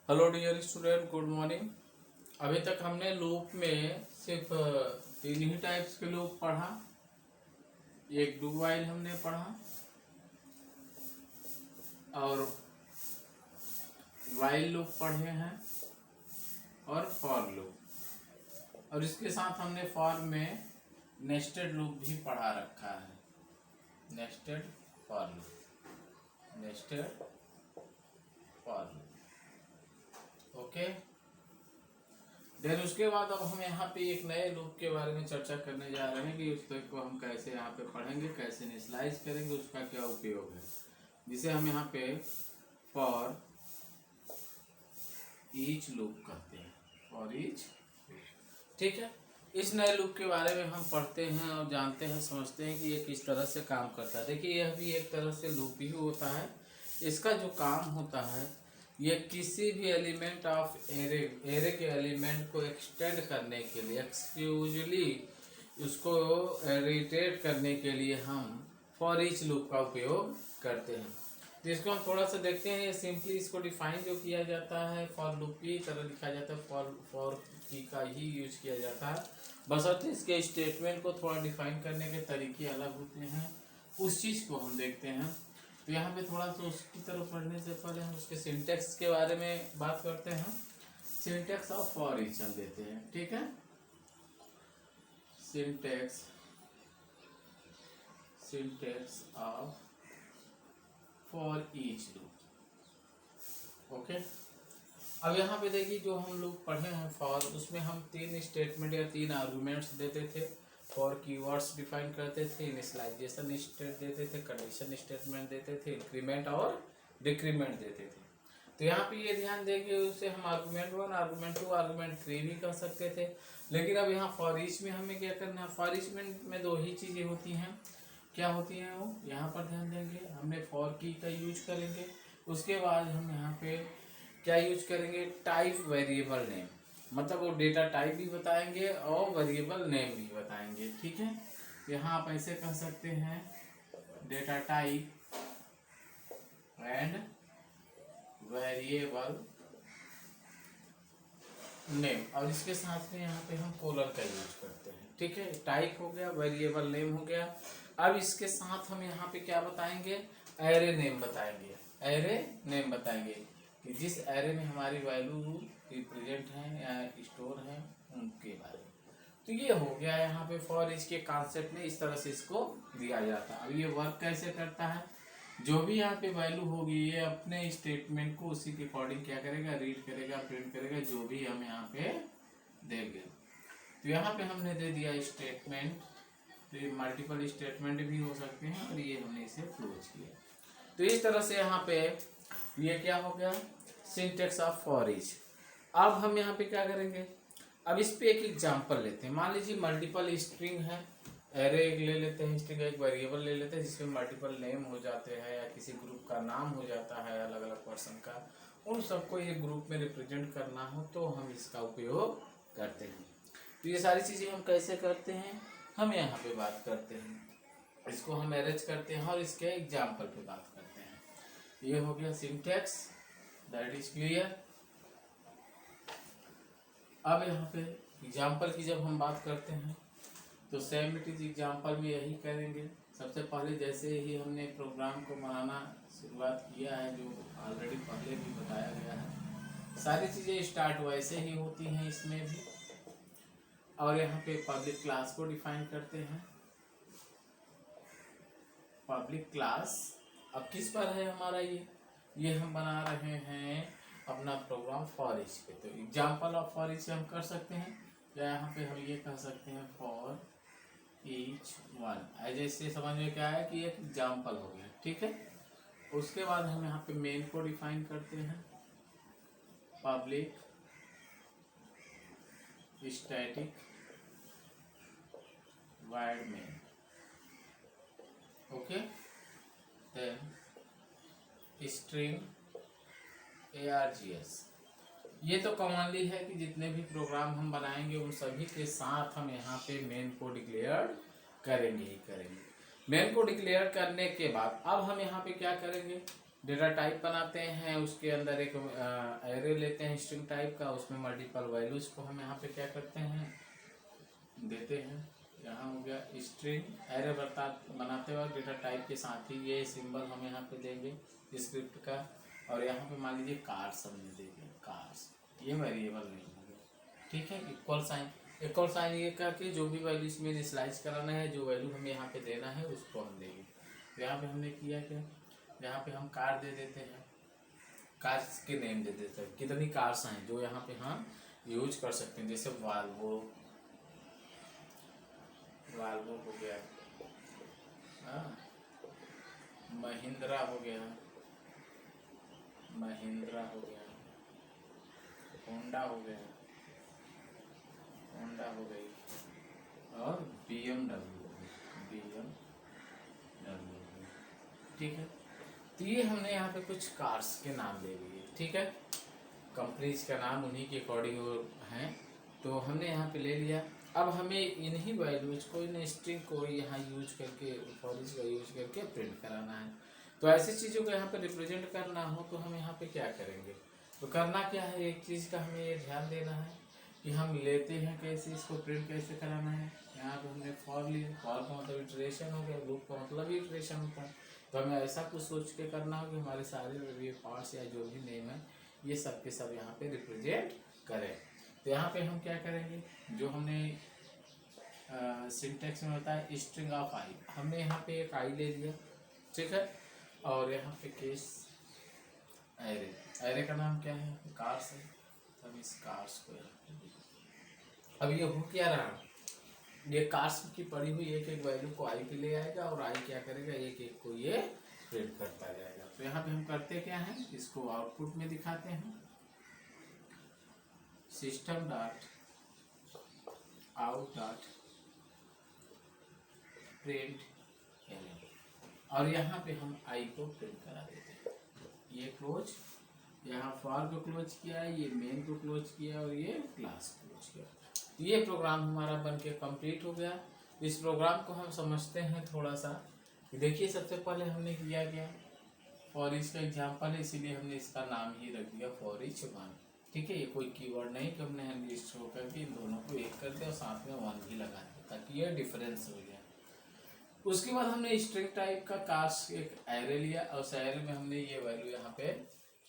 Hello dear student, good morning. अभी तक हमने लूप में सिर्फ तीन ही टाइप्स के लूप पढ़ा। एक डू वाइल हमने पढ़ा और वाइल लूप पढ़े हैं और फॉर लूप, और इसके साथ हमने फॉर में नेस्टेड लूप भी पढ़ा रखा है। Nested for loop, nested for loop. Okay, then उसके बाद अब हम यहाँ पे एक नए लूप के बारे में चर्चा करने जा रहे हैं कि उसको हम कैसे यहाँ पे पढ़ेंगे, कैसे इनिशियलाइज करेंगे, उसका क्या उपयोग है, जिसे हम यहाँ पे फॉर ईच लूप कहते हैं। फॉर ईच, ठीक है। इस नए लूप के बारे में हम पढ़ते हैं और जानते हैं, समझते हैं कि ये किस तरह से काम करता है। देखिए, यह भी एक तरह से लूप ही होता है। इसका जो काम होता है, ये किसी भी एलिमेंट ऑफ एरे के एलिमेंट को एक्सटेंड करने के लिए, एक्सक्लूसिवली उसको रिटरेट करने के लिए हम फॉर ईच लूप का उपयोग करते हैं। जिसको हम थोड़ा सा देखते हैं। ये सिंपली इसको डिफाइन जो किया जाता है, फॉर लूप की तरह लिखा जाता है, फॉर की का ही यूज किया जाता है, बशर्ते इसके स्टेटमेंट को थोड़ा डिफाइन करने के तरीके अलग होते हैं। उस चीज़ को हम देखते हैं। तो यहाँ पे थोड़ा सा उसकी तरफ पढ़ने से पहले हम उसके सिंटेक्स के बारे में बात करते हैं। सिंटेक्स ऑफ फॉर ईच हम देते हैं, ठीक है। Syntax of for each loop. Okay, अब यहाँ पे देखिए, जो हम लोग पढ़े हैं फॉर, उसमें हम तीन स्टेटमेंट या तीन आर्गुमेंट्स देते थे। फॉर कीवर्ड्स डिफाइन करते थे, इनिशियलाइजेशन स्टेट देते थे, कंडीशन स्टेटमेंट देते थे, इंक्रीमेंट और डिक्रीमेंट देते थे। तो यहाँ पे ये ध्यान देंगे, उसे हम आर्गुमेंट 1, आर्गुमेंट 2, आर्गुमेंट 3 भी कह सकते थे। लेकिन अब यहाँ फॉर ईच में हमें क्या करना है, फॉर ईच में दो ही चीज़ें होती हैं। क्या होती हैं वो, यहाँ पर ध्यान देंगे। हमने फॉर की का यूज करेंगे, उसके बाद हम यहाँ पे क्या यूज करेंगे, टाइप वेरिएबल नेम, मतलब वो डेटा टाइप भी बताएंगे और वेरिएबल नेम भी बताएंगे, ठीक है। यहाँ आप ऐसे कह सकते हैं, data type and variable name, और इसके साथ में यहाँ पे हम कोलन का यूज करते हैं, ठीक है। टाइप हो गया, वेरिएबल नेम हो गया। अब इसके साथ हम यहाँ पे क्या बताएंगे, एरे नेम बताएंगे। एरे नेम बताएंगे कि जिस एरे में हमारी वैल्यू रिप्रेजेंट है या स्टोर है, उनके बारे में। तो ये हो गया यहाँ पे फॉर ईच के कॉन्सेप्ट में, इस तरह से इसको दिया जाता है। अब ये वर्क कैसे करता है, जो भी यहाँ पे वैल्यू होगी, ये अपने स्टेटमेंट को उसी के अकॉर्डिंग क्या करेगा, रीड करेगा, प्रिंट करेगा, जो भी हम यहाँ पे देंगे। तो यहाँ पे हमने दे दिया स्टेटमेंट, तो ये मल्टीपल स्टेटमेंट भी हो सकते हैं, और ये हमने इसे क्लोज किया। तो इस तरह से यहाँ पे ये क्या हो गया, सिंटेक्स ऑफ फॉर ईच। अब हम यहाँ पे क्या करेंगे, अब इस पे एक एग्जांपल लेते हैं। मान लीजिए मल्टीपल स्ट्रिंग है, एरे एक ले लेते हैं, स्ट्रिंग एक वेरिएबल ले लेते हैं, जिसमें मल्टीपल नेम हो जाते हैं या किसी ग्रुप का नाम हो जाता है अलग अलग पर्सन का, उन सबको ये ग्रुप में रिप्रेजेंट करना हो तो हम इसका उपयोग करते हैं। तो ये सारी चीज़ें हम कैसे करते हैं, हम यहाँ पे बात करते हैं। इसको हम अरेंज करते हैं और इसके एग्जाम्पल पे बात करते हैं। ये हो गया सिंटेक्स, दैट इज क्लियर। अब यहाँ पे एग्जाम्पल की जब हम बात करते हैं तो सेम इट इज एग्जाम्पल में यही करेंगे। सबसे पहले जैसे ही हमने प्रोग्राम को बनाना शुरुआत किया है, जो ऑलरेडी पहले भी बताया गया है, सारी चीज़ें स्टार्ट वैसे ही होती हैं इसमें भी। और यहाँ पे पब्लिक क्लास को डिफाइन करते हैं। पब्लिक क्लास अब किस पर है हमारा, ये हम बना रहे हैं अपना प्रोग्राम फॉर ईच पे। तो एग्जाम्पल ऑफ फॉर ईच हम कर सकते हैं, या यहाँ पे हम ये कह सकते हैं फॉर ईच वन। ऐसे समझ में क्या है कि एक एग्जाम्पल हो गया, ठीक है। उसके बाद हम यहाँ पे मेन को डिफाइन करते हैं, public static void main, okay. Then string args। ये तो कॉमनली है कि जितने भी प्रोग्राम हम बनाएंगे उन सभी के साथ हम यहाँ पे मेन को डिक्लेयर करेंगे ही करेंगे। मेन को डिक्लेयर करने के बाद अब हम यहाँ पे क्या करेंगे, डेटा टाइप बनाते हैं, उसके अंदर एक एरे लेते हैं स्ट्रिंग टाइप का, उसमें मल्टीपल वैल्यूज को हम यहाँ पे क्या करते हैं देते हैं। यहाँ हो गया स्ट्रिंग एरे बनाते वक्त डेटा टाइप के साथ ही ये सिंबल हम यहाँ पे देंगे स्क्रिप्ट का, और यहाँ पे मान लीजिए कार्स हमने दे दिया, कार्स ये वेरिएबल नहीं होगा, ठीक है। इक्वल साइन ये करके जो भी वैल्यू इसमें इनिशियलाइज कराना है, जो वैल्यू हमें यहाँ पे देना है उसको हम देंगे। तो यहाँ पे हमने किया क्या, यहाँ पे हम कार दे देते हैं, कार्स के नेम दे देते हैं, कितनी कार्स हैं जो यहाँ पे हम यूज कर सकते हैं, जैसे वाल्वो हो गया, हाँ, महिंद्रा हो गया, होंडा हो गई, और BMW, ठीक है। तो ये हमने यहाँ पे कुछ कार्स के नाम ले लिए, ठीक है, कंपनीज का नाम उन्हीं के अकॉर्डिंग हैं, तो हमने यहाँ पे ले लिया। अब हमें इन्हीं वैल्यूज को, इन स्ट्रिंग को यहाँ यूज करके, फॉर ईच का यूज करके प्रिंट कराना है। तो ऐसी चीज़ों को यहाँ पे रिप्रेजेंट करना हो तो हम यहाँ पे क्या करेंगे, तो करना क्या है, एक चीज़ का हमें ये ध्यान देना है कि हम लेते हैं कैसे, इसको प्रिंट कैसे कराना है। यहाँ पे हमने फॉर लिया, फॉर का मतलब इटरेशन हो गया, लूप का मतलब इटरेशन होता है। तो हमें ऐसा कुछ सोच के करना हो कि हमारे सारे ये पार्ट्स या जो भी नेम है ये सब के सब यहाँ पे रिप्रेजेंट करें। तो यहाँ पे हम क्या करेंगे, जो हमने सिंटेक्स में होता है स्ट्रिंग ऑफ आई, हमने यहाँ पे एक आई ले लिया, ठीक है, और यहाँ पे केस एरे का नाम क्या है, कार्स है, हम इस कार्स को अब ये हो क्या रहा, ये कार्स की पड़ी हुई एक एक वैल्यू को आई पे ले आएगा, और आई क्या करेगा, एक एक को ये प्रिंट करता जाएगा। तो यहाँ पे हम करते क्या है, इसको आउटपुट में दिखाते हैं, system dot out dot print, और यहाँ पे हम आई को प्रिंट करा देते हैं। ये क्लोज, यहाँ फॉर को क्लोज किया है, ये मेन को क्लोज किया, और ये क्लास क्लोज किया। तो ये प्रोग्राम हमारा बन के कम्प्लीट हो गया। इस प्रोग्राम को हम समझते हैं थोड़ा सा। देखिए सबसे पहले हमने किया क्या, फॉर ईच का एग्जाम्पल है, इसीलिए हमने इसका नाम ही रख दिया फॉर ईच 1, ठीक है। ये कोई कीवर्ड नहीं कि हमने लिस्ट होकर के इन दोनों को एक कर दिया और साथ में 1 भी लगा दिया ताकि ये डिफरेंस हो गया। उसके बाद हमने स्ट्रिंग टाइप का कार्स एक एरे लिया, और उस एरे में हमने ये वैल्यू यहाँ पे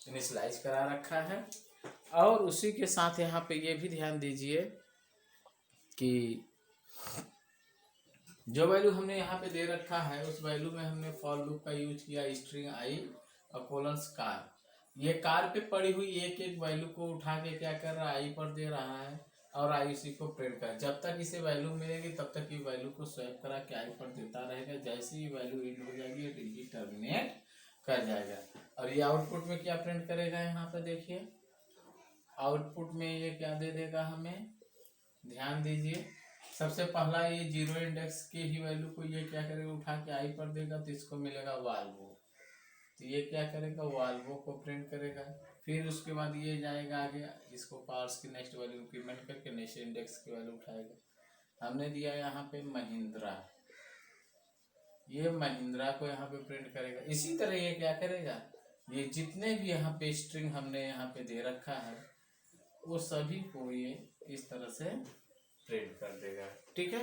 इनिशियलाइज करा रखा है। और उसी के साथ यहाँ पे ये भी ध्यान दीजिए कि जो वैल्यू हमने यहाँ पे दे रखा है उस वैल्यू में हमने फॉर लूप का यूज किया, स्ट्रिंग आई और कोलन्स कार। ये कार पे पड़ी हुई एक एक वैल्यू को उठा के क्या कर रहा है, आई पर दे रहा है, और आई उसी को प्रिंट कर, जब तक इसे वैल्यू मिलेगी तब तक ये वैल्यू को स्वैप करा के आई पर देता रहेगा। जैसे ही वैल्यू एंड हो जाएगी ये टर्मिनेट कर जाएगा। और ये आउटपुट में क्या प्रिंट करेगा, यहाँ पे देखिए आउटपुट में ये क्या दे देगा हमें, ध्यान दीजिए। सबसे पहला ये 0 इंडेक्स के ही वैल्यू को ये क्या करेगा, उठा के आई पर देगा, तो इसको मिलेगा वाल्वो, तो ये क्या करेगा, वाल्वो को प्रिंट करेगा। फिर उसके बाद ये जाएगा आगे, इसको पार्स की नेक्स्ट वैल्यू इंक्रीमेंट करके नेक्स्ट इंडेक्स की वैल्यू उठाएगा। हमने दिया यहाँ पे महिंद्रा, ये महिंद्रा को यहाँ पे प्रिंट करेगा। इसी तरह ये क्या करेगा, ये जितने भी यहाँ पे स्ट्रिंग हमने यहाँ पे दे रखा है वो सभी को ये इस तरह से प्रिंट कर देगा, ठीक है।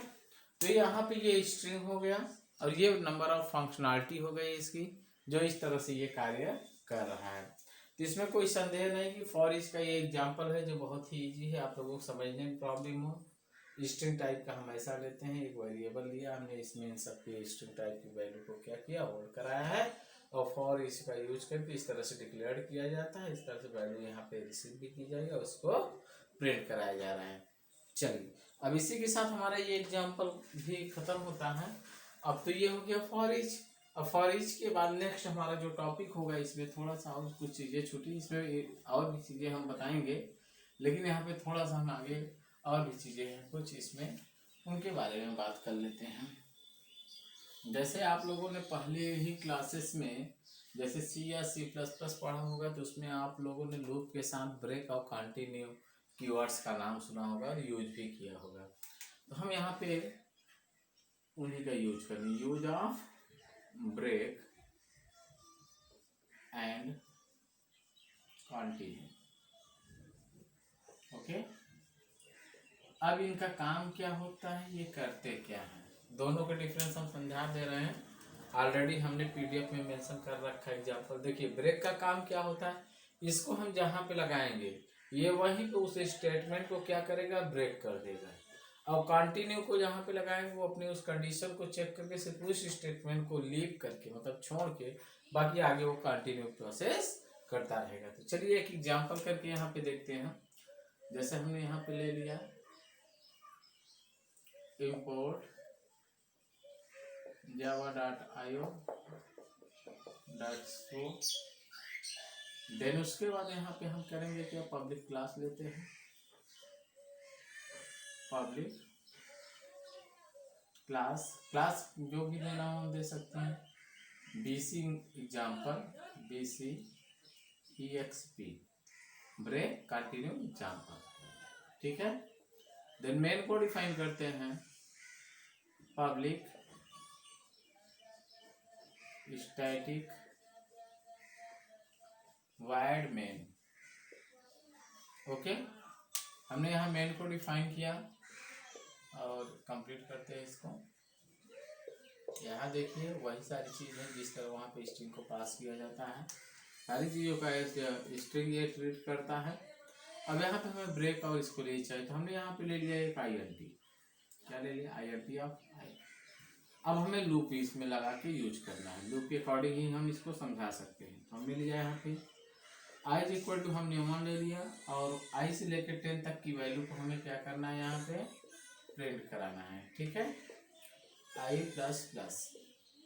तो यहाँ पे ये स्ट्रिंग हो गया, और ये नंबर ऑफ फंक्शनैलिटी हो गई इसकी, जो इस तरह से ये कार्य कर रहा है। तो इसमें कोई संदेह नहीं कि फॉर ईच का ये एग्जांपल है जो बहुत ही इजी है, आप लोगों को समझने में प्रॉब्लम हो। स्ट्रिंग टाइप का हम ऐसा लेते हैं, एक वेरिएबल लिया हमने, इसमें इन सबके स्ट्रिंग टाइप की वैल्यू को क्या किया, होल्ड कराया है, और फॉर ईच का यूज करके इस तरह से डिक्लेयर किया जाता है। इस तरह से वैल्यू यहाँ पे रिसीव भी की जाएगी, उसको प्रिंट कराया जा रहा है। चलिए अब इसी के साथ हमारा ये एग्जाम्पल भी खत्म होता है। अब तो ये हो गया फॉर ईच। अब फॉर ईच के बाद नेक्स्ट हमारा जो टॉपिक होगा, इसमें थोड़ा सा और कुछ चीज़ें छूटी, इसमें और भी चीज़ें हम बताएंगे, लेकिन यहाँ पे थोड़ा सा हम आगे और भी चीज़ें हैं कुछ, इसमें उनके बारे में बात कर लेते हैं। जैसे आप लोगों ने पहले ही क्लासेस में जैसे C या C++ पढ़ा होगा, तो उसमें आप लोगों ने लूप के साथ ब्रेक और कंटिन्यू कीवर्ड्स का नाम सुना होगा और यूज भी किया होगा। तो हम यहाँ पे उन्हीं का यूज करेंगे, use of break and continue. Okay, अब इनका काम क्या होता है, ये करते क्या है, दोनों का डिफरेंस हम समझा दे रहे हैं। ऑलरेडी हमने पीडीएफ में मेंशन कर रखा है एग्जांपल। देखिए ब्रेक का काम क्या होता है, इसको हम जहाँ पे लगाएंगे ये वहीं पे उस स्टेटमेंट को क्या करेगा, ब्रेक कर देगा। और कंटिन्यू को जहाँ पे लगाएंगे वो अपने उस कंडीशन को चेक करके सिर्फ उस स्टेटमेंट को लीव करके मतलब छोड़ के बाकी आगे वो कंटिन्यू प्रोसेस करता रहेगा। तो चलिए एक एग्जांपल करके यहाँ पे देखते हैं। जैसे हमने यहाँ पे ले लिया import java.io.show, देन उसके बाद यहाँ पे हम करेंगे क्या, पब्लिक क्लास लेते हैं, पब्लिक क्लास जो भी देना हो हम दे सकते हैं, BC example, BC EXP break continue example, ठीक है। देन मेन को डिफाइन करते हैं, public static void main. Okay, हमने यहाँ मेन को डिफाइन किया और कंप्लीट करते हैं इसको। यहाँ देखिए वही सारी चीज़ है जिस तरह वहाँ पे स्ट्रिंग को पास किया जाता है, सारी चीज़ों का स्ट्रिंग ये ट्रीट करता है। अब यहाँ पे हमें ब्रेक और इसको ले चाहिए, तो हमने यहाँ पे ले लिया एक INT, क्या ले लिया, INT ऑफ आई। अब हमें लूप इसमें लगा के यूज करना है, लूप के अकॉर्डिंग ही हम इसको समझा सकते हैं। तो हमने लिया यहाँ पे i इज इक्वल टू, हमने 1 ले लिया और i से लेकर 10 तक की वैल्यू को हमें क्या करना है, यहाँ पे प्रिंट कराना है, ठीक है, i प्लस प्लस,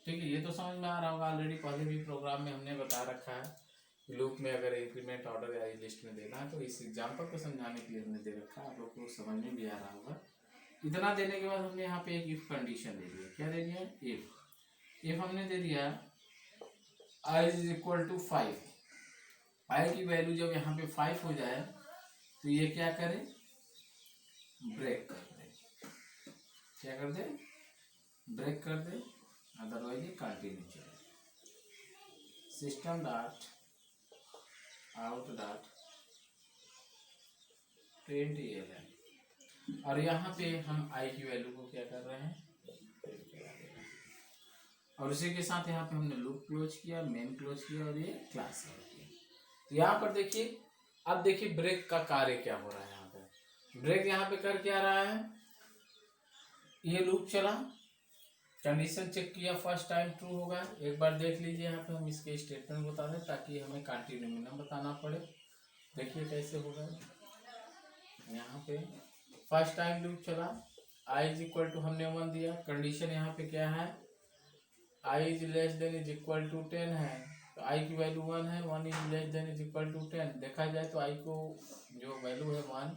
ठीक है। ये तो समझ में आ रहा होगा, ऑलरेडी पहले भी प्रोग्राम में हमने बता रखा है लूप में अगर इंक्रीमेंट ऑर्डर या लिस्ट में देना है, तो इस एग्जाम्पल को समझाने के लिए हमने दे रखा है, आप लोग को समझ में भी आ रहा होगा। इतना देने के बाद हमने यहाँ पे एक इफ कंडीशन दे दिया, क्या दे दिया, इफ हमने दे दिया i is equal to 5, i की वैल्यू जब यहाँ पे 5 हो जाए तो ये क्या करे, ब्रेक कर दे, क्या कर दे, ब्रेक कर दे, अदरवाइज ये कंटिन्यू चले। System dot out dot println, और यहाँ पे हम i की वैल्यू को क्या कर रहे हैं, और उसी के साथ यहाँ पे हमने लूप क्लोज किया, मेन क्लोज किया और ये क्लास किया। तो यहाँ पर देखिए, अब देखिए ब्रेक का कार्य क्या हो रहा है, यहाँ पे ब्रेक यहाँ पे कर क्या रहा है, ये लूप चला, कंडीशन चेक किया, फर्स्ट टाइम ट्रू होगा। एक बार देख लीजिए यहाँ पे हम इसके स्टेटमेंट बता दें ताकि हमें कंटिन्यू में ना बताना पड़े। देखिए कैसे होगा, यहाँ पे फर्स्ट टाइम लूप चला, i इज इक्वल टू हमने 1 दिया, कंडीशन यहाँ पे क्या है, i is less than is equal to 10 है, तो i की वैल्यू 1 है, 1 is less than is equal to 10। देखा जाए तो i को जो वैल्यू है 1,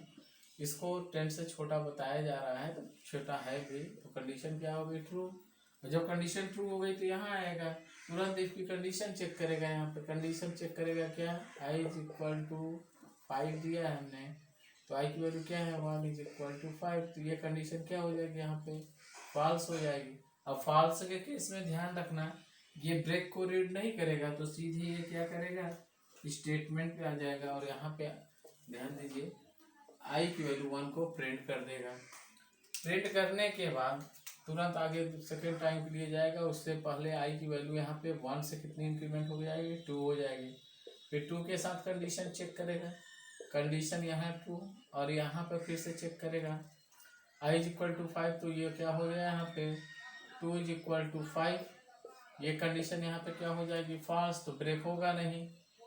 इसको 10 से छोटा बताया जा रहा है, तो छोटा है भी, तो कंडीशन क्या हो गई, ट्रू। जब कंडीशन ट्रू हो गई तो यहाँ आएगा, तुरंत इसकी कंडीशन चेक करेगा, यहाँ पे कंडीशन चेक करेगा क्या, i इज इक्वल टू 5 दिया है हमने, तो i की वैल्यू क्या है, 1 इज इक्वल टू 5, तो ये कंडीशन क्या हो जाएगी, यहाँ पे फॉल्स हो जाएगी। अब फॉल्स के केस में ध्यान रखना, ये ब्रेक को रीड नहीं करेगा तो सीधे ये क्या करेगा, स्टेटमेंट पे आ जाएगा और यहाँ पे ध्यान दीजिए i की वैल्यू 1 को प्रिंट कर देगा। प्रिंट करने के बाद तुरंत आगे सेकेंड टाइम के लिए जाएगा, उससे पहले i की वैल्यू यहाँ पे 1 से कितनी इंक्रीमेंट हो जाएगी, 2 हो जाएगी। फिर 2 के साथ कंडीशन चेक करेगा, कंडीशन यहाँ ट्रू, और यहाँ पे फिर से चेक करेगा i इज इक्वल टू 5, तो ये क्या हो गया यहाँ पे 2 इज इक्वल टू 5, ये कंडीशन यहाँ पे क्या हो जाएगी, फॉल्स, तो ब्रेक होगा नहीं,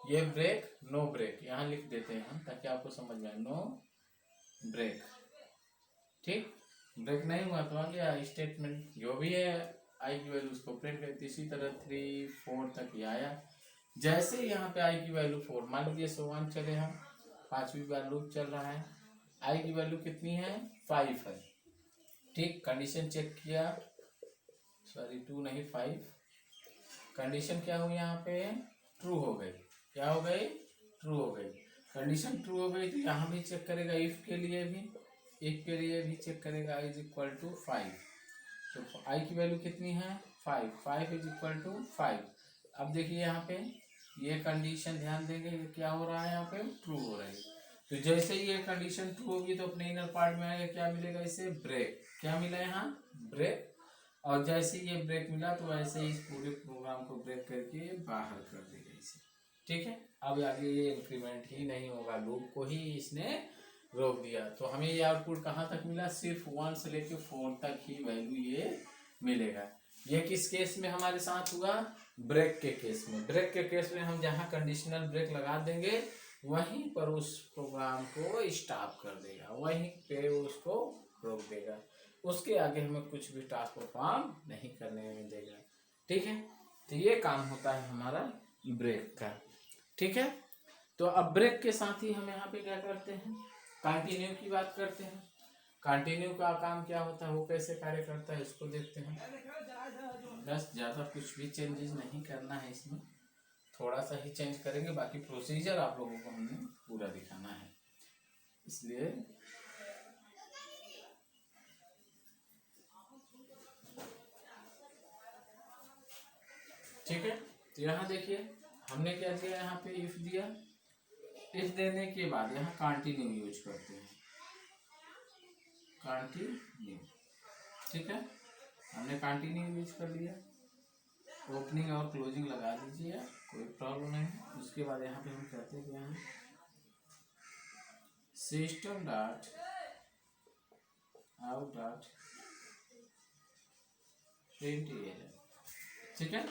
ये ब्रेक नो ब्रेक यहाँ लिख देते हैं हम ताकि आपको समझ में आए, नो ब्रेक, ठीक, ब्रेक नहीं हुआ तो आ गया स्टेटमेंट जो भी है i की वैल्यू उसको प्रिंट करती। इसी तरह 3 4 तक ये आया, जैसे यहाँ पे i की वैल्यू 4, मान लीजिए 1 चले हम, 5वीं बार लूप चल रहा है, i की वैल्यू कितनी है, 5 है, ठीक, कंडीशन चेक किया, सॉरी 2 नहीं 5, कंडीशन क्या हुई यहाँ पे, ट्रू हो गई, क्या हो गई, ट्रू हो गई, कंडीशन ट्रू हो गई, तो यहाँ भी चेक करेगा, इफ के लिए भी चेक करेगा, i इज इक्वल टू 5, तो i की वैल्यू कितनी है, 5 इज इक्वल टू 5। अब देखिए यहाँ पे ये कंडीशन ध्यान देंगे, ये क्या हो रहा है यहाँ पे, ट्रू हो रही है। तो जैसे ही ये कंडीशन ट्रू होगी तो अपने इनर पार्ट में आएगा, क्या मिलेगा इसे, ब्रेक। क्या मिला यहाँ, ब्रेक। और जैसे ही ये ब्रेक मिला तो ऐसे ही इस पूरे प्रोग्राम को ब्रेक करके बाहर कर देगा इसे। ठीक है, अब आगे ये इंक्रीमेंट ही नहीं होगा, लूप को ही इसने रोक दिया। तो हमें ये आउटपुट कहाँ तक मिला, सिर्फ 1 से लेके 4 तक ही वैल्यू ये मिलेगा। ये किस केस में हमारे साथ हुआ, ब्रेक के केस में। ब्रेक के केस में हम जहाँ कंडीशनल ब्रेक लगा देंगे वहीं पर उस प्रोग्राम को स्टॉप कर देगा, वहीं पे उसको रोक देगा, उसके आगे हमें कुछ भी टास्क परफॉर्म नहीं करने में देगा। ठीक है, तो ये काम होता है हमारा ब्रेक का। ठीक है, तो अब ब्रेक के साथ ही हम यहाँ पे क्या करते हैं, कंटिन्यू की बात करते हैं। कंटिन्यू का काम क्या होता है, वो कैसे कार्य करता है, इसको देखते हैं। बस ज़्यादा कुछ भी चेंजेस नहीं करना है इसमें, थोड़ा सा ही चेंज करेंगे, बाकी प्रोसीजर आप लोगों को हमने पूरा दिखाना है, इसलिए ठीक है। तो यहाँ देखिए हमने क्या दिया, यहाँ पे इफ दिया, इफ देने के बाद यहाँ कंटिन्यू यूज करते हैं, कंटिन्यू। ठीक है, हमने कंटिन्यू यूज कर लिया, ओपनिंग और क्लोजिंग लगा दीजिए, कोई प्रॉब्लम नहीं। उसके बाद यहाँ पे हम कहते हैं कि यहाँ system dot out dot print error. ठीक है,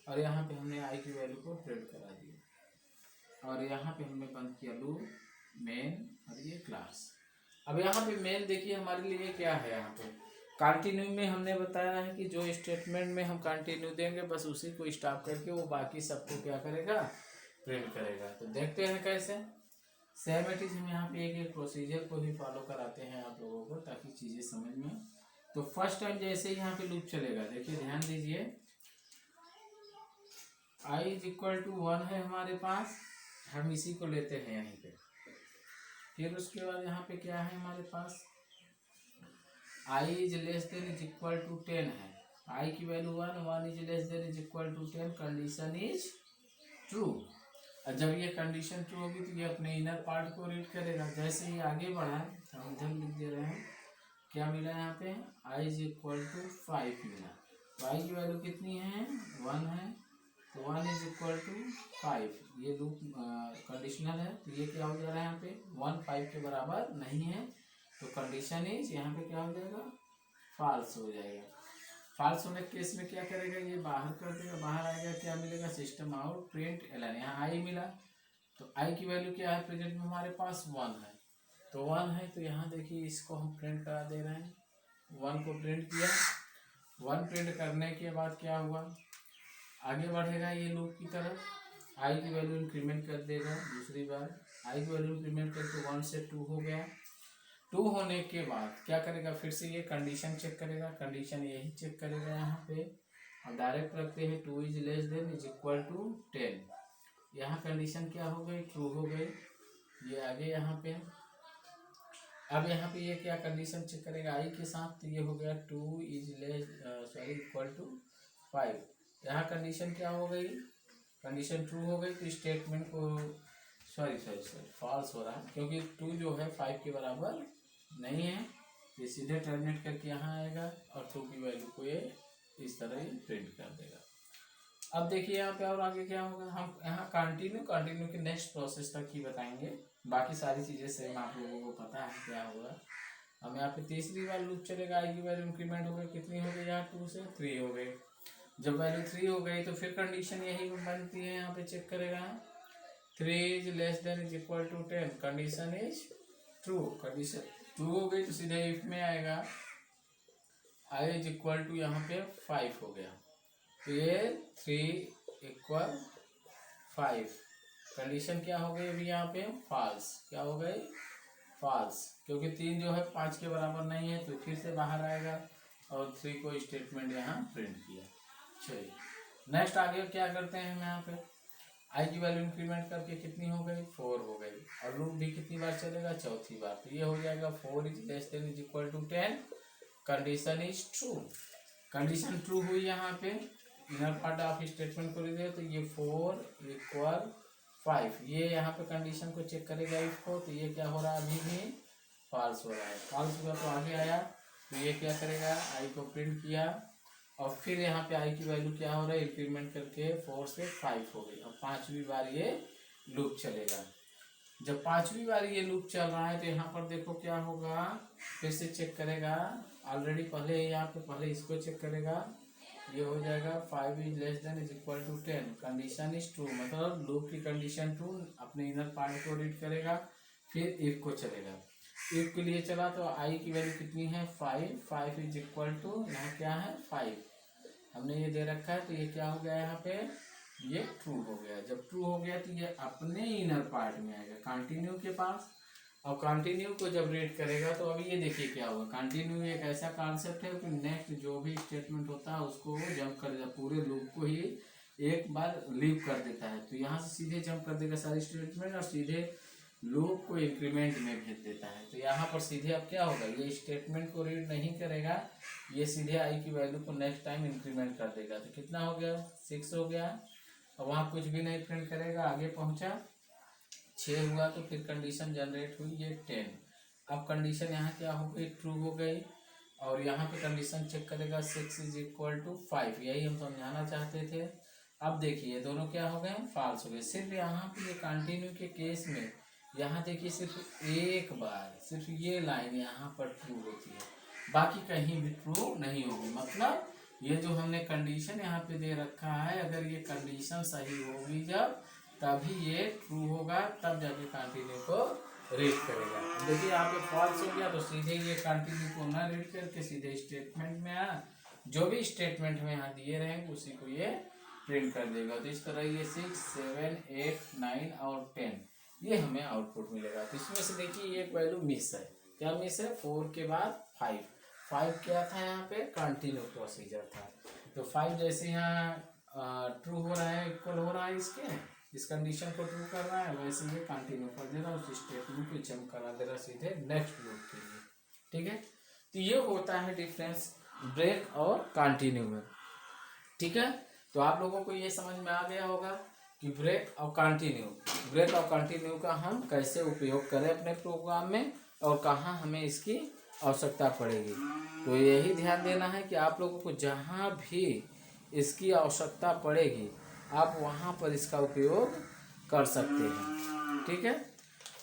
और यहाँ पे हमने आई की वैल्यू को प्रिंट करा दिया, और यहाँ पे हमने बंद किया लूप मेन और ये क्लास। अब यहाँ पे मेन देखिए हमारे लिए क्या है, यहाँ पे कंटिन्यू में हमने बताया है कि जो स्टेटमेंट में हम कंटिन्यू देंगे बस उसी को स्टॉप करके वो बाकी सबको क्या करेगा, प्रिंट करेगा। तो देखते हैं कैसे। सेम इट इज हम यहाँ पे एक एक प्रोसीजर को भी फॉलो कराते हैं आप लोगों को, ताकि चीज़ें समझ में। तो फर्स्ट टाइम जैसे ही यहाँ पे लूप चलेगा, देखिए ध्यान दीजिए, i इज इक्वल टू 1 है हमारे पास, हम इसी को लेते हैं यहीं पे। फिर उसके बाद यहाँ पे क्या है हमारे पास, i is less than is equal to 10 है, i की वैल्यू 1, 1 is less than is equal to 10, condition is true. और जब ये कंडीशन ट्रू होगी तो ये अपने इनर पार्ट को रीड करेगा। जैसे ही आगे बढ़ा, हम इधर लिख दे रहे हैं, क्या मिला यहाँ पे, i इज इक्वल टू 5 मिला। तो i की वैल्यू कितनी है, 1 है, तो 1 इज इक्वल टू 5। ये लूप कंडीशनल है, तो ये क्या हो जा रहा है यहाँ पे, 1 5 के बराबर नहीं है, तो कंडीशन इज यहाँ पे क्या हो जाएगा, फॉल्स हो जाएगा। फॉल्स होने के केस में क्या करेगा, ये बाहर कर देगा, बाहर आएगा, क्या मिलेगा, सिस्टम आउट प्रिंट एलन। यहाँ आई मिला, तो आई की वैल्यू क्या है, प्रेजेंट में हमारे पास 1 है, तो 1 है, तो यहाँ देखिए इसको हम प्रिंट करा दे रहे हैं, 1 को प्रिंट किया। 1 प्रिंट करने के बाद क्या हुआ, आगे बढ़ेगा ये लूप की तरफ, आई की वैल्यू इंक्रीमेंट कर देगा दूसरी बार, आई की वैल्यू इंक्रीमेंट करके 1 से 2 हो गया। 2 होने के बाद क्या करेगा, फिर से ये कंडीशन चेक करेगा, कंडीशन यही चेक करेगा यहाँ पे, और डायरेक्ट रखते हैं 2 is less than is equal to 10। यहाँ कंडीशन क्या हो गई, ट्रू हो गई, ये आगे यहाँ पे। अब यहाँ पे ये क्या कंडीशन चेक करेगा आई के साथ, तो ये हो गया 2 इज लेस इक्वल टू 5। यहाँ कंडीशन क्या हो गई, कंडीशन ट्रू हो गई, तो स्टेटमेंट को सॉरी फॉल्स हो रहा है, क्योंकि 2 जो है 5 के बराबर नहीं है, ये सीधे टर्मिनेट करके यहाँ आएगा और 2 की वैल्यू को ये इस तरह ही प्रिंट कर देगा। अब देखिए यहाँ पे और आगे क्या होगा, हम यहाँ कंटिन्यू के नेक्स्ट प्रोसेस तक ही बताएंगे, बाकी सारी चीज़ें सेम आप लोगों को पता है क्या होगा। हम यहाँ पे तीसरी बार लूप चलेगा, आई की वैल्यू इंक्रीमेंट हो गई, कितनी हो गई यहाँ 2 से 3 हो गई। जब वैल्यू 3 हो गई तो फिर कंडीशन यही बनती है, यहाँ पे चेक करेगा 3 is less than is equal to 10, condition is true. Condition true हो गई तो सीधे इफ में आएगा, आई इज इक्वल टू यहाँ पे 5 हो गया, तो ये 3 इक्वल 5, कंडीशन क्या हो गई अभी यहाँ पे, फॉल्स। क्या हो गई, फॉल्स, क्योंकि 3 जो है 5 के बराबर नहीं है, तो फिर से बाहर आएगा और 3 को स्टेटमेंट यहाँ प्रिंट किया। चलिए नेक्स्ट आगे क्या करते हैं हम यहाँ पे, आई की वैल्यू इंक्रीमेंट करके कितनी हो गई, 4 हो गई, और लूप भी कितनी बार चलेगा, चौथी बार, तो ये हो जाएगा 4 is less than is equal to 10, condition is true. Condition true हुई यहाँ पे, इनर पार्ट ऑफ स्टेटमेंट को लिखे तो ये 4 = 5, ये यहाँ पे कंडीशन को चेक करेगा इसको, तो ये क्या हो रहा है अभी भी फॉल्स हो रहा है। फॉल्स हुआ तो आगे आया तो ये क्या करेगा, आई को प्रिंट किया और फिर यहाँ पे आई की वैल्यू क्या हो रहा है, इंक्रीमेंट करके 4 से 5 हो गई। अब 5वीं बार ये लूप चलेगा। जब 5वीं बार ये लूप चल रहा है तो यहाँ पर देखो क्या होगा, फिर से चेक करेगा। ऑलरेडी पहले यहाँ पे पहले इसको चेक करेगा, ये हो जाएगा 5 ≤ 10, कंडीशन इज ट्रू, मतलब लूप की कंडीशन ट्रू, अपने इनर पार्ट को रीड करेगा। फिर इफ को चलेगा, इफ के लिए चला तो आई की वैल्यू कितनी है 5, 5 = यहाँ क्या है 5, हमने ये दे रखा है तो ये क्या हो गया यहाँ पे, ये ट्रू हो गया। जब ट्रू हो गया तो ये अपने इनर पार्ट में आएगा कंटिन्यू के पास, और कंटिन्यू को जब रीड करेगा तो अभी ये देखिए क्या होगा। कंटिन्यू एक ऐसा कॉन्सेप्ट है कि नेक्स्ट जो भी स्टेटमेंट होता है उसको जंप कर देता है, पूरे लूप को ही एक बार लीव कर देता है। तो यहाँ से सीधे जंप कर देगा सारी स्टेटमेंट और सीधे लूप को इंक्रीमेंट में भेज देता है। तो यहाँ पर सीधे अब क्या होगा, ये स्टेटमेंट को रीड नहीं करेगा, ये सीधे आई की वैल्यू को नेक्स्ट टाइम इंक्रीमेंट कर देगा। तो कितना हो गया 6 हो गया, और वहाँ कुछ भी नहीं प्रिंट करेगा, आगे पहुँचा 6 हुआ तो फिर कंडीशन जनरेट हुई ये 10। अब कंडीशन यहाँ क्या हो गई, ट्रू हो गई, और यहाँ पे कंडीशन चेक करेगा 6 = 5, यही हम समझाना चाहते थे। अब देखिए दोनों क्या हो गए, फॉल्स हो गए। सिर्फ यहाँ पे ये कंटिन्यू के केस में यहाँ देखिए सिर्फ एक बार सिर्फ ये लाइन यहाँ पर ट्रू होती है, बाकी कहीं भी ट्रू नहीं होगी। मतलब ये जो हमने कंडीशन यहाँ पे दे रखा है, अगर ये कंडीशन सही होगी जब तभी ये ट्रू होगा, तब जाके कंटिन्यू को रीड करेगा। देखिए यहाँ पे फॉल्स हो गया तो सीधे ये कंटिन्यू को ना रीड करके सीधे स्टेटमेंट में आया, जो भी स्टेटमेंट में यहाँ दिए रहेंगे उसी को ये प्रिंट कर देगा। तो इस तरह ये 6, 7, 8, 9 और 10 ये हमें आउटपुट मिलेगा। तो इसमें से देखिए एक वैल्यू मिस है, क्या मिस है, 4 के बाद 5 क्या था यहाँ पे, कंटिन्यू प्रोसीजर था। तो 5 जैसे यहाँ ट्रू हो रहा है, इक्वल हो रहा है इसके, इस कंडीशन को ट्रू कर रहा है, वैसे ये कंटिन्यू कर दे रहा है, उस स्टेटमेंट को जंप करा दे रहा है सीधे नेक्स्ट लूप के लिए। ठीक है, तो ये होता है डिफरेंस ब्रेक और कंटिन्यू में। ठीक है, तो आप लोगों को ये समझ में आ गया होगा कि ब्रेक और कंटिन्यू का हम कैसे उपयोग करें अपने प्रोग्राम में और कहाँ हमें इसकी आवश्यकता पड़ेगी। तो यही ध्यान देना है कि आप लोगों को जहाँ भी इसकी आवश्यकता पड़ेगी आप वहाँ पर इसका उपयोग कर सकते हैं। ठीक है,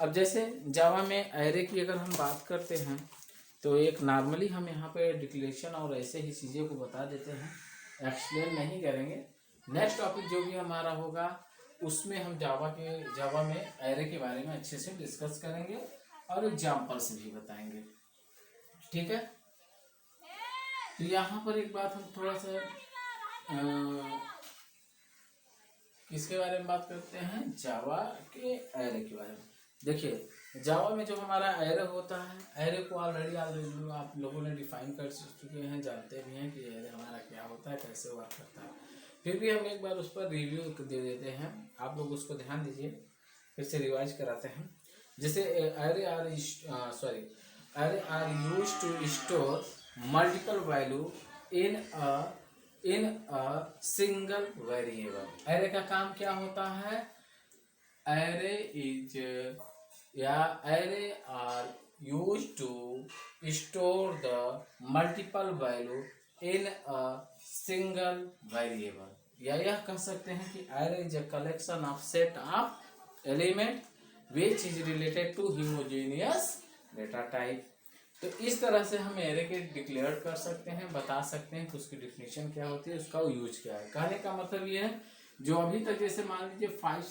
अब जैसे जावा में एरे की अगर हम बात करते हैं तो एक नॉर्मली हम यहाँ पे डिक्लेरेशन और ऐसे ही चीज़ों को बता देते हैं, एक्सप्लेन नहीं करेंगे। नेक्स्ट टॉपिक जो भी हमारा होगा उसमें हम जावा में एरे के बारे में अच्छे से डिस्कस करेंगे और एग्जाम्पल्स भी बताएंगे। ठीक है, तो यहाँ पर एक बात हम थोड़ा सा किसके बारे में बात करते हैं, जावा के एरे के बारे में। देखिए जावा में जो हमारा एरे होता है, एरे को ऑलरेडी आप लोगों ने डिफाइन कर चुके हैं, जानते भी हैं कि एरे हमारा क्या होता है, कैसे वर्क करता है। फिर भी हम एक बार उस पर रिव्यू दे देते हैं, आप लोग उसको ध्यान दीजिए, फिर से रिवाइज कराते हैं। जैसे array are used to store multiple value in a single variable. Array का काम क्या होता है, array are used to store the multiple value in a single variable. या यह कह सकते हैं कि array is a collection of set of element which is related to homogeneous data type. तो इस तरह से हम एरे के डिक्लेयर कर सकते हैं, बता सकते हैं कि उसकी डिफिनीशन क्या होती है, उसका यूज क्या है। कहने का मतलब ये है जो अभी तक जैसे मान लीजिए 5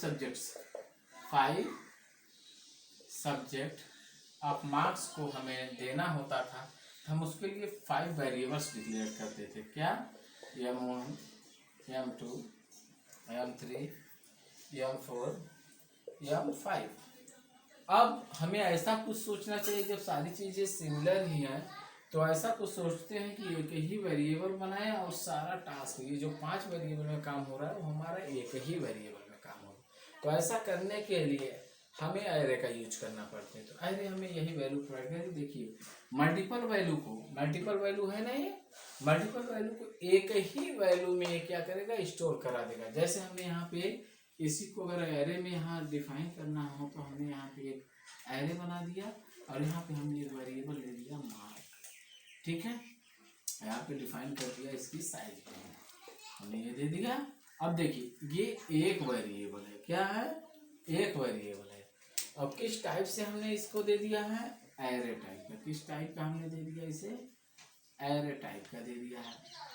सब्जेक्ट ऑफ मार्क्स को हमें देना होता था, हम उसके लिए 5 वेरिएबल्स डिक्लेयर करते थे। क्या, M1, M2, M3, M4, M5। अब हमें ऐसा कुछ सोचना चाहिए, जब सारी चीज़ें सिमिलर ही हैं तो ऐसा कुछ सोचते हैं कि एक ही वेरिएबल बनाए और सारा टास्क, ये जो 5 वेरिएबल में काम हो रहा है वो हमारा एक ही वेरिएबल में काम हो। तो ऐसा करने के लिए हमें एरे का यूज करना पड़ता है। तो एरे हमें यही वैल्यू प्रोवाइड करेगी। देखिए मल्टीपल वैल्यू है ना, ये मल्टीपल वैल्यू को एक ही वैल्यू में ये क्या करेगा, स्टोर करा देगा। जैसे हमने यहाँ पे इसी को अगर एरे में यहाँ डिफाइन करना हो तो हमने यहाँ पे एक एरे बना दिया और यहाँ पे हमने एक वेरिएबल ले लिया मार्क, ठीक है। यहाँ पे डिफाइन कर दिया इसकी साइज पे हमने ये दे दिया। अब देखिए ये एक वेरिएबल है, क्या है, एक वेरिएबल है। अब किस टाइप से हमने इसको दे दिया है, एरे टाइप का। किस टाइप का हमने दे दिया इसे, एरे टाइप का दे दिया है।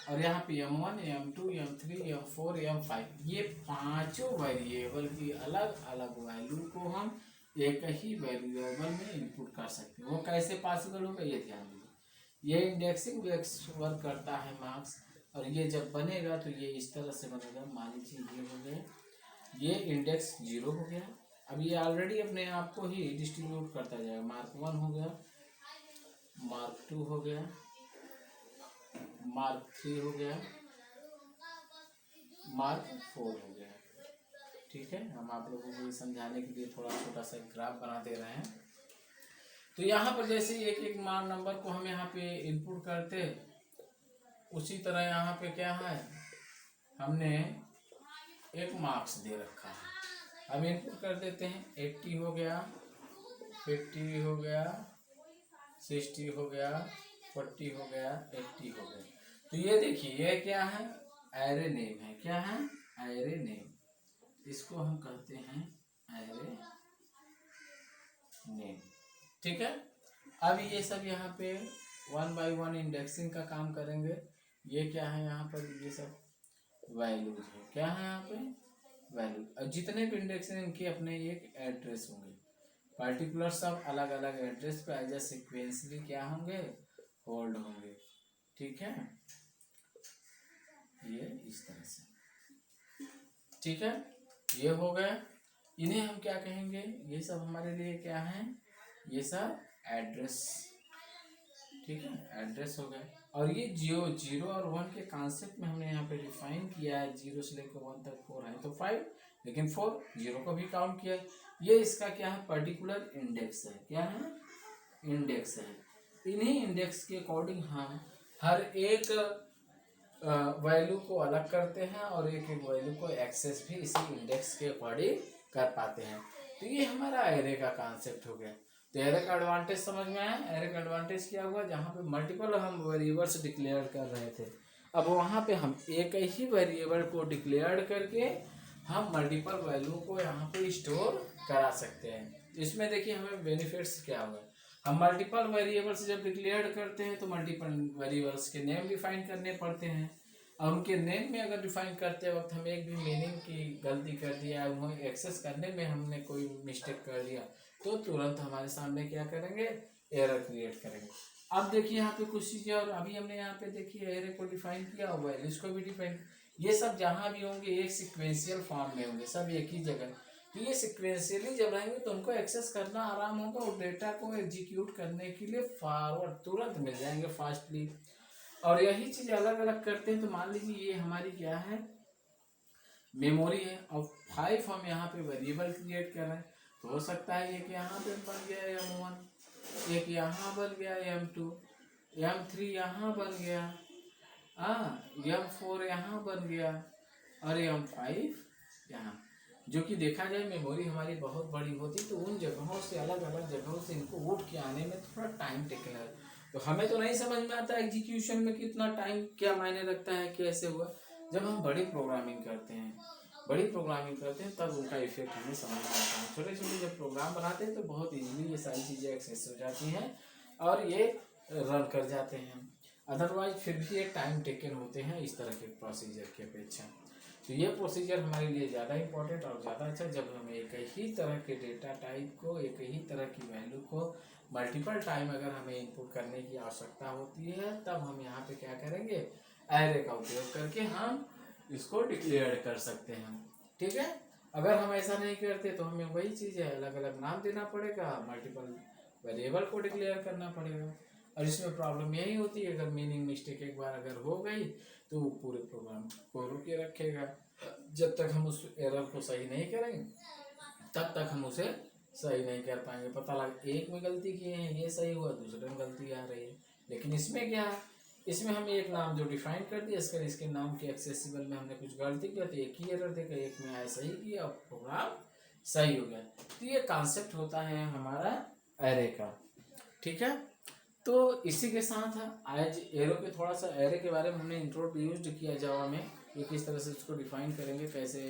और यहाँ पे m1 m2 m3 m4 m5 ये पांचों वेरिएबल की अलग अलग वैल्यू को हम एक ही वेरिएबल में इनपुट कर सकते हैं। वो कैसे पॉसिबल होगा ये ध्यान दीजिए। ये इंडेक्सिंग वर्क करता है मार्क्स, और ये जब बनेगा तो ये इस तरह से बनेगा। मान लीजिए ये हो गया, ये इंडेक्स 0 हो गया। अब ये ऑलरेडी अपने आप को ही डिस्ट्रीब्यूट करता जाएगा। मार्क 1 हो गया, मार्क 2 हो गया, मार्क 3 हो गया, मार्क 4 हो गया, ठीक है। हम आप लोगों को समझाने के लिए थोड़ा छोटा सा ग्राफ बना दे रहे हैं। तो यहाँ पर जैसे एक एक मान नंबर को हम यहाँ पे इनपुट करते, उसी तरह यहाँ पे क्या है, हमने एक मार्क्स दे रखा है। अब इनपुट कर देते हैं। 80 हो गया, 50 हो गया, 60 हो गया, 40 हो गया, 80 हो गया। तो ये देखिए ये क्या है, एरे नेम है। क्या है, एरे नेम। इसको हम कहते हैं एरे नेम, ठीक है। अब ये सब यहाँ पे 1 by 1 इंडेक्सिंग का काम करेंगे। ये क्या है यहाँ पर, ये सब वैल्यूज है। क्या है यहाँ पे, वैल्यू। और जितने भी इंडेक्स हैं इनके अपने एक एड्रेस होंगे, पर्टिकुलर सब अलग अलग एड्रेस पे एज ए सिक्वेंसली क्या होंगे, होल्ड होंगे, ठीक है। ये इस तरह से, ठीक है। ये हो गया। इन्हें हम क्या कहेंगे, ये सब हमारे लिए क्या है, ये सब एड्रेस, ठीक है, एड्रेस हो गया। और ये 0 और 1 के कॉन्सेप्ट में हमने यहाँ पे डिफाइन किया है। 0 से लेकर 1 तक 4 है तो 5, लेकिन 4 0 को भी काउंट किया। ये इसका क्या है, पर्टिकुलर इंडेक्स है। क्या है, इंडेक्स है। इन्हीं इंडेक्स के अकॉर्डिंग हम हर एक वैल्यू को अलग करते हैं और एक एक वैल्यू को एक्सेस भी इसी इंडेक्स के अकॉर्डिंग कर पाते हैं। तो ये हमारा एरे का कॉन्सेप्ट हो गया। तो एरे का एडवांटेज समझ में आया। एरे का एडवांटेज क्या हुआ, जहाँ पे मल्टीपल हम वेरिएबल्स डिक्लेयर कर रहे थे, अब वहाँ पे हम एक ही वेरिएबल को डिक्लेयर करके हम मल्टीपल वैल्यू को यहाँ पे स्टोर करा सकते हैं। इसमें देखिए हमें बेनिफिट्स क्या हुआ। हम मल्टीपल वेरिएबल्स जब डिक्लेयर करते हैं तो मल्टीपल वेरिएबल्स के नेम डिफाइन करने पड़ते हैं, और उनके नेम में अगर डिफाइन करते वक्त हम एक भी मीनिंग की गलती कर दिया, उन्हें एक्सेस करने में हमने कोई मिस्टेक कर दिया, तो तुरंत हमारे सामने क्या करेंगे, एरर क्रिएट करेंगे। अब देखिए यहाँ पे कुछ चीज़ें और अभी हमने यहाँ पे देखिए एरे को डिफाइन किया और वैल्यूज को भी डिफाइन। ये सब जहाँ भी होंगे एक सिक्वेंशियल फॉर्म में होंगे, सब एक ही जगह। तो ये सिक्वेंशियली जब रहेंगे तो उनको एक्सेस करना आराम होगा और डेटा को एग्जीक्यूट करने के लिए फॉरवर्ड तुरंत मिल जाएंगे फास्टली। और यही चीज़ अलग अलग करते हैं। तो मान लीजिए ये हमारी क्या है, मेमोरी है, और 5 हम यहाँ पे वेरिएबल क्रिएट कर रहे हैं। तो हो सकता है एक यहाँ पे बन गया m1, एक यहाँ बन गया m2, m3 यहाँ बन गया, m4 यहाँ बन गया, और m5 यहाँ। जो कि देखा जाए मेमोरी हमारी बहुत बड़ी होती तो उन जगहों से अलग अलग जगहों से इनको उठ के आने में थोड़ा टाइम टेकन है। तो हमें तो नहीं समझ में आता एग्जीक्यूशन में कितना टाइम क्या मायने रखता है, कैसे हुआ। जब हम बड़ी प्रोग्रामिंग करते हैं तब उनका इफेक्ट हमें समझ में आता है। छोटे छोटे जब प्रोग्राम बनाते हैं तो बहुत इजीली ये सारी चीज़ें एक्सेस हो जाती हैं और ये रन कर जाते हैं। अदरवाइज फिर भी ये टाइम टेकन होते हैं इस तरह के प्रोसीजर की अपेक्षा। तो ये प्रोसीजर हमारे लिए ज़्यादा इंपॉर्टेंट और ज़्यादा अच्छा, जब हम एक ही तरह के डेटा टाइप को, एक ही तरह की वैल्यू को मल्टीपल टाइम अगर हमें इनपुट करने की आवश्यकता होती है, तब हम यहाँ पे क्या करेंगे, एरे का उपयोग करके हम इसको डिक्लेयर कर सकते हैं, ठीक है। अगर हम ऐसा नहीं करते तो हमें वही चीज़ है, अलग अलग नाम देना पड़ेगा, मल्टीपल वेरिएबल को डिक्लेयर करना पड़ेगा। और इसमें प्रॉब्लम यही होती है, अगर मीनिंग मिस्टेक एक बार अगर हो गई तो पूरे प्रोग्राम को रुके रखेगा। जब तक हम उस एरर को सही नहीं करेंगे तब तक हम उसे सही नहीं कर पाएंगे। पता लगा एक में गलती किए हैं, ये सही हुआ, दूसरे में गलती आ रही है। लेकिन इसमें क्या है, इसमें हम एक नाम जो डिफाइन कर दिया, इसके नाम के एक्सेसिबल में हमने कुछ गलती किया तो एक ही एरर देगा, एक में आया सही किया और प्रोग्राम सही हो गया। तो ये कॉन्सेप्ट होता है हमारा एरे का, ठीक है। तो इसी के साथ आज एरो के थोड़ा सा एरे के बारे में हमने इंट्रोड्यूस किया जावा में, ये किस तरह से इसको डिफाइन करेंगे, कैसे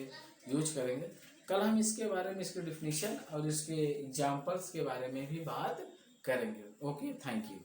यूज करेंगे। कल हम इसके बारे में, इसके डिफिनीशन और इसके एग्जाम्पल्स के बारे में भी बात करेंगे। Okay, thank you.